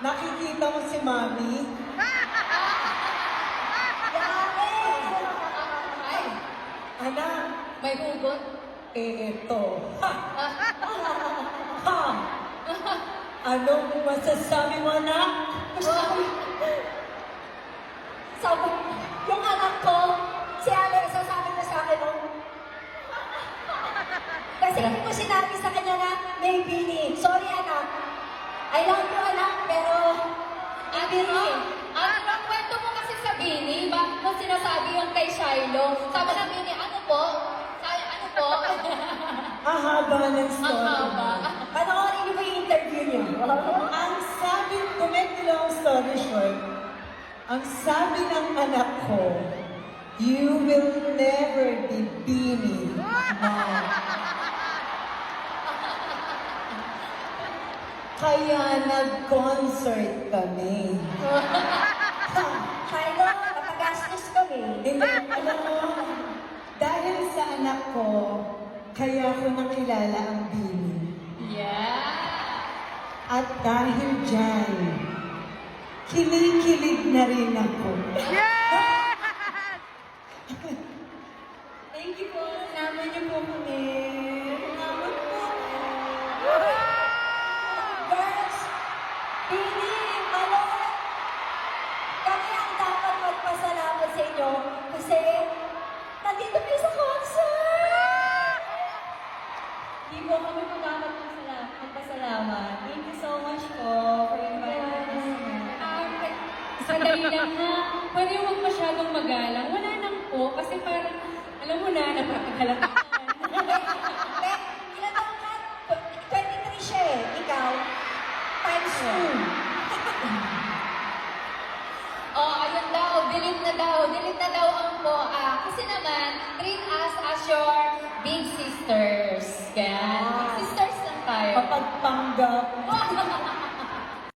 Nakikita mo si Mami? Ay, Anak, may hugot. eto. Ha! Anong masasabi mo, anak? Sabi, yung anak ko, si Alex, sasabi na sa akin, oh. Kasi hindi ko sinabi sa kanya na may bini. Sorry, anak. I love you, anak, pero may bini. Ang kwento mo kasi sa Bini, bakit mo sinasabi yung kay Shiloh? Sabi na Bini, ano po? Sabi, ano po? Ahaba ng Ang story. haba. Panoorin niyo ba yung interview niyo? Ang sabi, to make the long story short, ang sabi ng anak ko, you will never be Bini, Mom. Kaya nag-concert kami. Shiloh, napagastos kami. Hindi, alam mo, dahil sa anak ko, kaya ko nakilala ang Bini. Yeah. At dahil dyan, kinikilig na rin ako. Thank you po. Salamat niyo po kami. Salamat po. Girls, Bini, ano, kami ang dapat magpasalamat sa inyo kasi nandito kayo sa concert! Hindi po kami po dapat magpasalamat. Thank you so much po for inviting us. Sandali lang ha. Pwede huwag masyadong magalang. Wala lang po. Kasi parang, alam mo na, napakagalakan. Ilan taon ka? 23 siya eh. Ikaw? Times 2. Oh, ayun daw. Delete na daw. Delete na daw ang po. Kasi naman, treat us as your big sisters. Yan. Big sisters lang tayo. Kapag panggap,